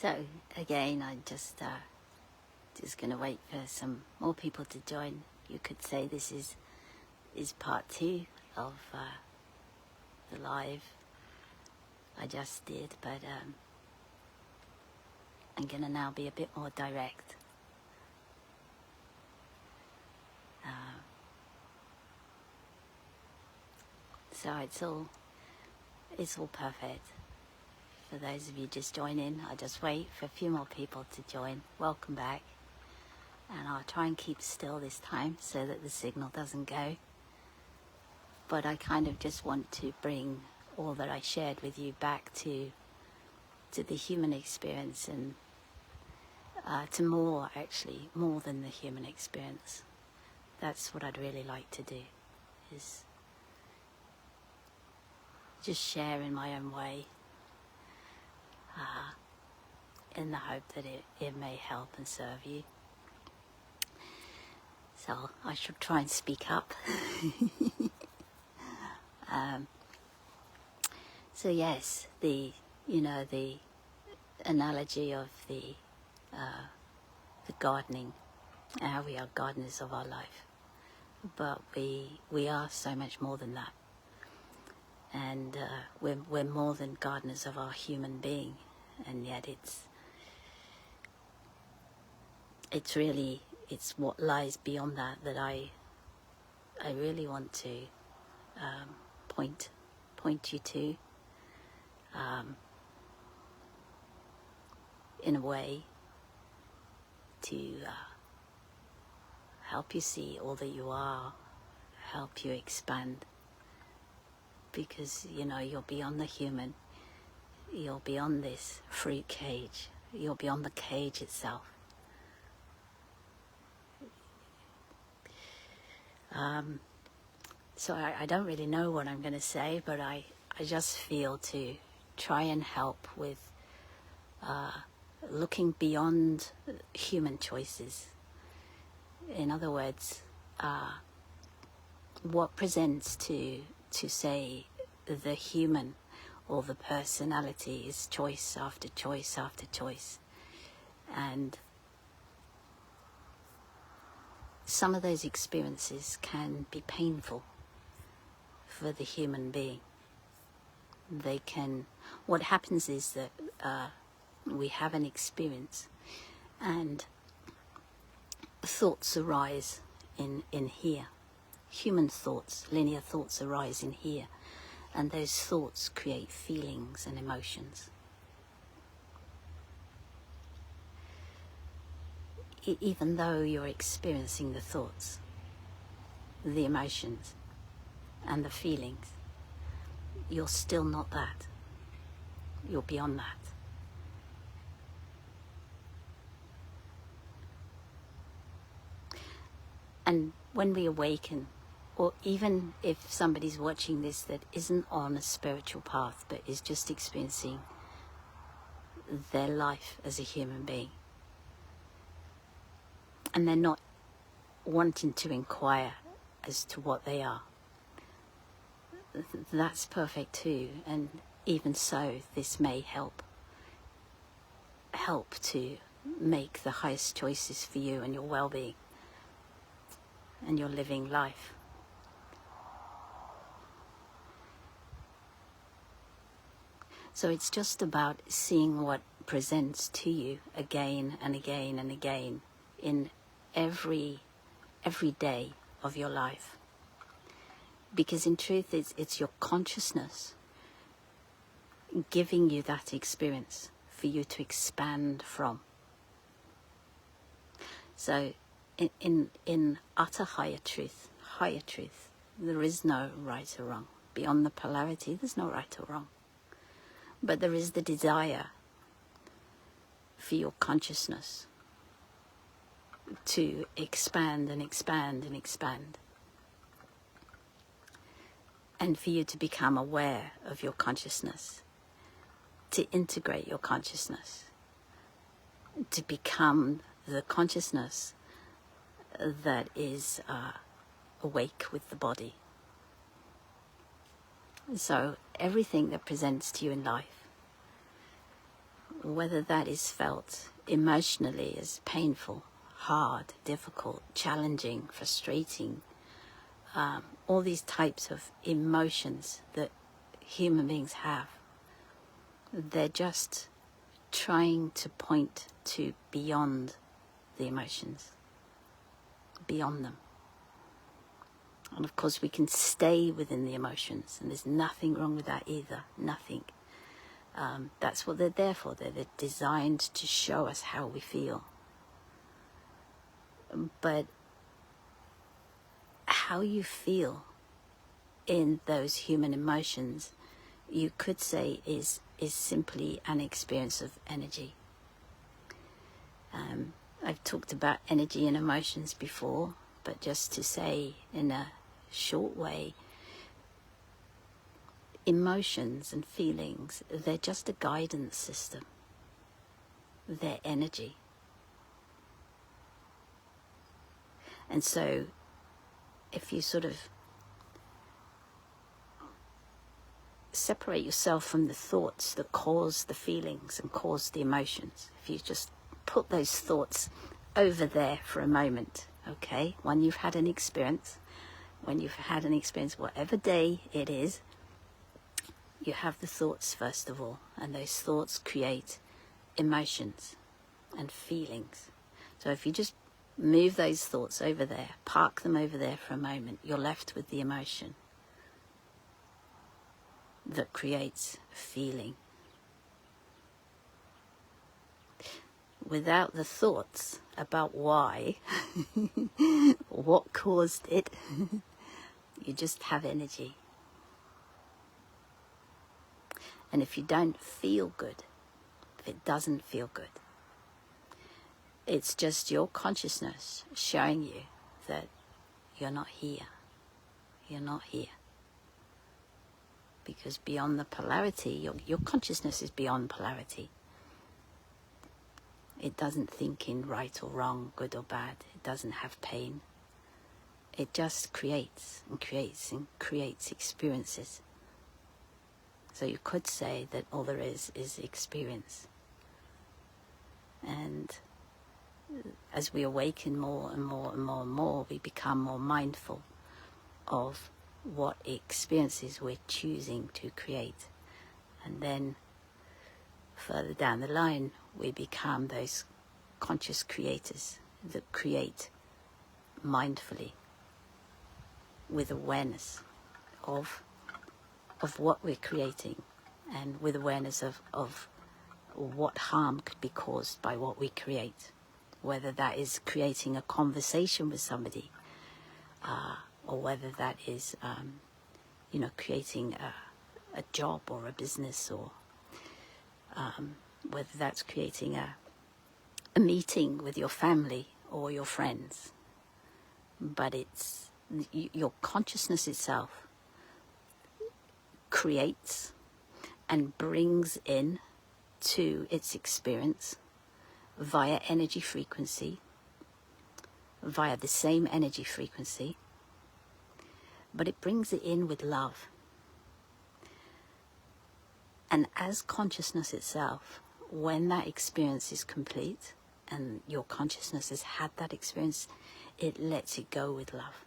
So again, I'm just going to wait for some more people to join. You could say this is part 2 of the live I just did, but I'm going to now be a bit more direct. So it's all perfect. For those of you just joining, I'll just wait for a few more people to join. Welcome back. And I'll try and keep still this time so that the signal doesn't go. But I kind of just want to bring all that I shared with you back to the human experience, and to more than the human experience. That's what I'd really like to do, is just share in my own way, in the hope that it may help and serve you. So I should try and speak up. So yes, the analogy of the gardening, how we are gardeners of our life, but we are so much more than that, and we're more than gardeners of our human being, and yet it's what lies beyond that I really want to point you to, in a way to help you see all that you are, help you expand, because you're beyond the human, you're beyond this fruit cage, you're beyond the cage itself. So I don't really know what I'm going to say, but I just feel to try and help with looking beyond human choices. In other words, what presents to say the human or the personality is choice after choice after choice, and some of those experiences can be painful for the human being. What happens is that we have an experience, and thoughts arise in here. Human thoughts, linear thoughts arise in here, and those thoughts create feelings and emotions. Even though you're experiencing the thoughts, the emotions, and the feelings, you're still not that. You're beyond that. And when we awaken, or even if somebody's watching this that isn't on a spiritual path but is just experiencing their life as a human being, and they're not wanting to inquire as to what they are, that's perfect too. And even so, this may help to make the highest choices for you and your well-being and your living life. So it's just about seeing what presents to you again and again and again in every day of your life. Because in truth, it's your consciousness giving you that experience for you to expand from. So in utter higher truth, there is no right or wrong. Beyond the polarity, there's no right or wrong. But there is the desire for your consciousness to expand and expand and expand, and for you to become aware of your consciousness, to integrate your consciousness, to become the consciousness that is awake with the body. So everything that presents to you in life, whether that is felt emotionally as painful, hard, difficult, challenging, frustrating, all these types of emotions that human beings have, they're just trying to point to beyond the emotions, beyond them. And of course we can stay within the emotions, and there's nothing wrong with that either, nothing. That's what they're there for. They're designed to show us how we feel. But how you feel in those human emotions, you could say is simply an experience of energy. I've talked about energy and emotions before, but just to say in a short way, emotions and feelings, they're just a guidance system. They're energy. And so if you sort of separate yourself from the thoughts that cause the feelings and cause the emotions, if you just put those thoughts over there for a moment, okay, when you've had an experience, whatever day it is, you have the thoughts first of all, and those thoughts create emotions and feelings. So if you just move those thoughts over there, park them over there for a moment, you're left with the emotion that creates a feeling. Without the thoughts about why, what caused it, you just have energy. And if you don't feel good, if it doesn't feel good, it's just your consciousness showing you that you're not here. You're not here. Because beyond the polarity, your consciousness is beyond polarity. It doesn't think in right or wrong, good or bad. It doesn't have pain. It just creates and creates and creates experiences. So you could say that all there is experience. And as we awaken more and more and more and more, we become more mindful of what experiences we're choosing to create. And then further down the line, we become those conscious creators that create mindfully with awareness of what we're creating, and with awareness of what harm could be caused by what we create, whether that is creating a conversation with somebody, or whether that is creating a job or a business, or whether that's creating a meeting with your family or your friends. But it's your consciousness itself creates and brings in to its experience via energy frequency, via the same energy frequency, but it brings it in with love. And as consciousness itself, when that experience is complete and your consciousness has had that experience, it lets it go with love.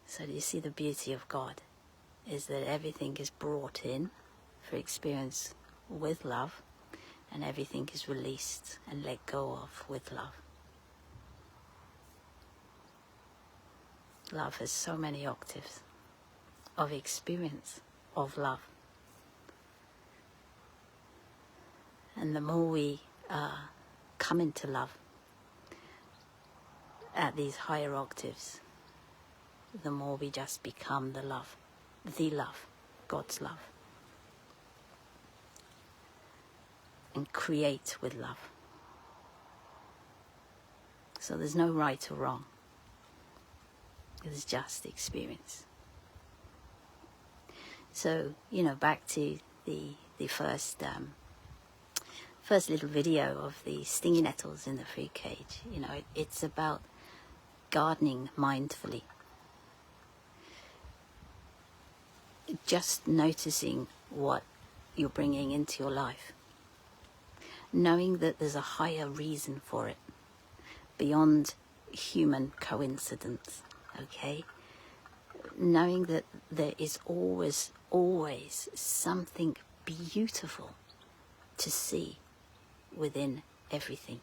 So do you see the beauty of God? Is that everything is brought in for experience with love, and everything is released and let go of with love. Love has so many octaves of experience of love. And the more we come into love at these higher octaves, the more we just become the love, God's love. And create with love. So there's no right or wrong. There's just experience. So, back to the first little video of the stinging nettles in the fruit cage. It's about gardening mindfully. Just noticing what you're bringing into your life. Knowing that there's a higher reason for it, beyond human coincidence, okay? Knowing that there is always something beautiful to see within everything.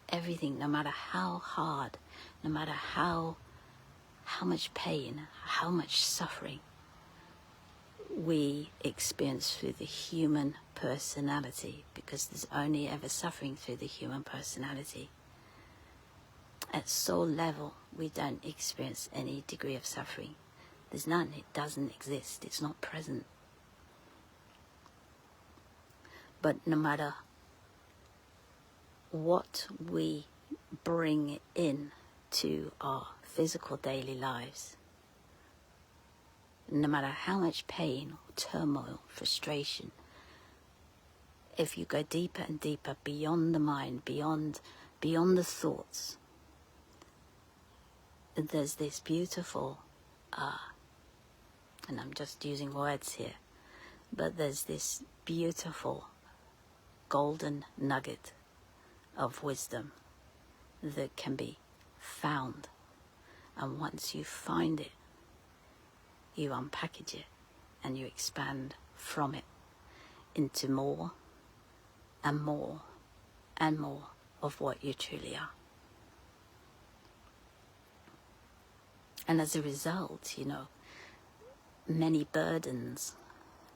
Everything, no matter how hard, no matter how much pain, how much suffering we experience through the human personality, because there's only ever suffering through the human personality. At soul level, we don't experience any degree of suffering. There's none. It doesn't exist. It's not present. But no matter what we bring in to our physical daily lives, no matter how much pain, turmoil, frustration, if you go deeper and deeper beyond the mind, beyond the thoughts, there's this beautiful, and I'm just using words here, but there's this beautiful golden nugget of wisdom that can be found. And once you find it, you unpackage it and you expand from it into more and more and more of what you truly are. And as a result, many burdens,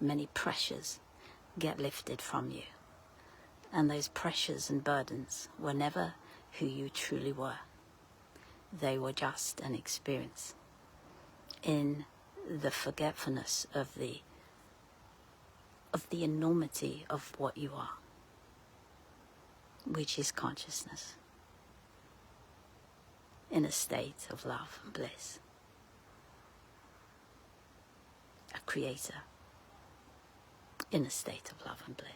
many pressures get lifted from you. And those pressures and burdens were never who you truly were. They were just an experience in the forgetfulness of the enormity of what you are, which is consciousness in a state of love and bliss. A creator in a state of love and bliss.